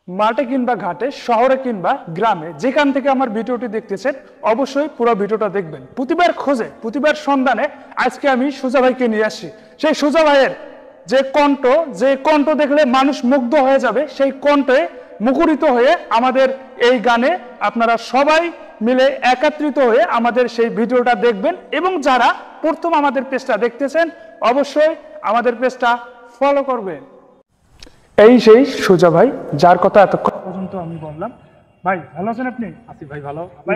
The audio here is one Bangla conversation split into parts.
মাঠে কিংবা ঘাটে, শহরে কিংবা গ্রামে, যেখান থেকে আমার ভিডিওটি দেখতেছেন অবশ্যই পুরো ভিডিওটা দেখবেন। প্রতিবার খোঁজে, প্রতিবার সন্ধানে আজকে আমি সুজা ভাইকে নিয়ে আসি। সেই সুজা ভাইয়ের যে কণ্ঠ দেখলে মানুষ মুগ্ধ হয়ে যাবে, সেই কণ্ঠে মুখরিত হয়ে আমাদের এই গানে আপনারা সবাই মিলে একত্রিত হয়ে আমাদের সেই ভিডিওটা দেখবেন। এবং যারা প্রথম আমাদের পেজটা দেখতেছেন অবশ্যই আমাদের পেজটা ফলো করবেন। এই সেই সুজা ভাই, যার কথা এতক্ষণ পর্যন্ত আমি বললাম। ভাই ভালো আছেন আপনি? আছি ভাই, ভালো। ভাই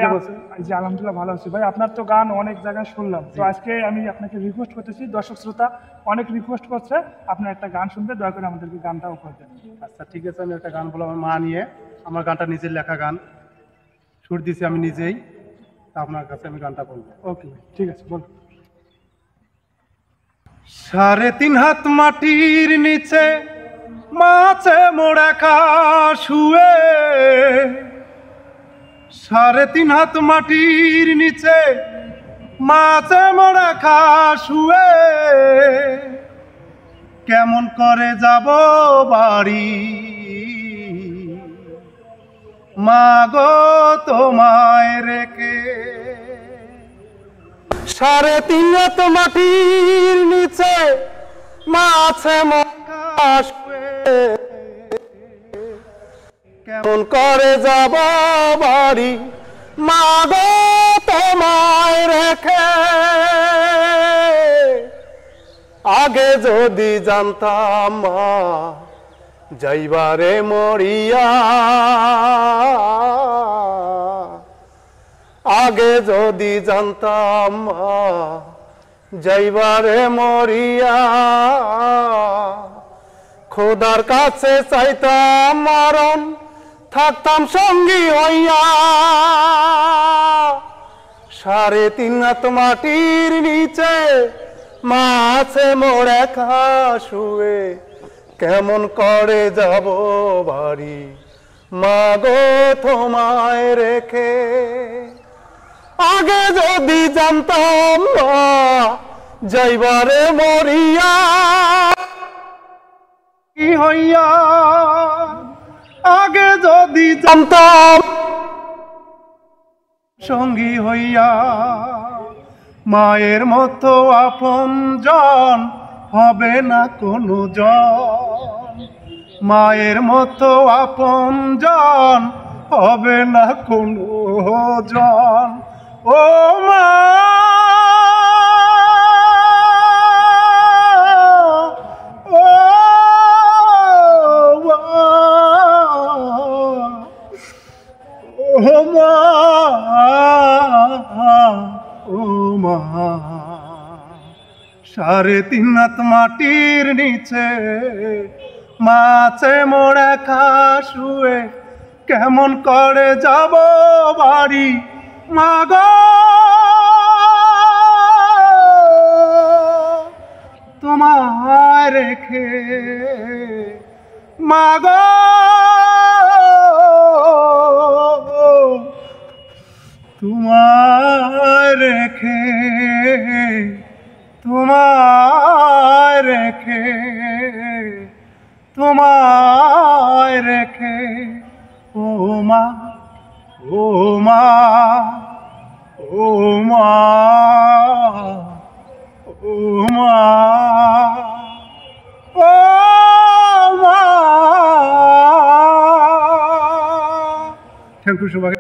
জি আলহামদুলিল্লাহ ভালো আছি ভাই। আপনার তো গান অনেক জায়গায় শুনলাম, তো আজকে আমি আপনাকে রিকোয়েস্ট করতেছি, দর্শক শ্রোতা অনেক রিকোয়েস্ট করছে আপনার একটা গান শুনবে, দয়া করে আমাদেরকে গানটা উপহার দেন। আচ্ছা ঠিক আছে, আমি একটা গান বলবো আমার মা নিয়ে। আমার গানটা নিজের লেখা গান, সুর দিছি আমি নিজেই, আপনার কাছে আমি গানটা বলবো। ওকে ভাই, ঠিক আছে, বল। 3.5 হাত মাটির নিচে মাছে মোড়া খা শুয়ে, 3.5 হাত মাটির নিচে মাছে মোড়া খা শুয়ে, কেমন করে যাব বাড়ি মাগো তোমায় রেখে। 3.5 হাত মাটির নিচে মাছে মোড়া শুয়ে, কেমন করে যাব বাড়ি মাগো তোমায় রেখে। আগে যদি জানতাম মা যাইবারে মরিয়া, আগে যদি জানতাম মা যাইবারে মরিয়া, খোদার কাছে চাইতাম মরণ, থাকতাম সঙ্গী হইয়া। 3.5 হাত মাটির নিচে মাছে মোড়া খা শুয়ে, কেমন করে যাব বাড়ি মাগো তোমায় রেখে। আগে যদি জানতাম যাইবারে মরিয়া কি হইয়া, আগে যদি জানতাম সঙ্গী হইয়া, মায়ের মতো আপন জন হবে না কোনো জন, মায়ের মতো আপন জন হবে না কোনো জন। ও মা ও মা, ও মা, 3.5 হাত মাটির নিচে মাছে মোড়া খা শুয়ে, কেমন করে যাব বাড়ি মাগো তোমায় রেখে। মাগো তোমায় রেখে, তোমায় রেখে, তোমায় রেখে। ও মা, ও মা, ও মা, ও মা, ও মা। থ্যাংক ইউ সবাই।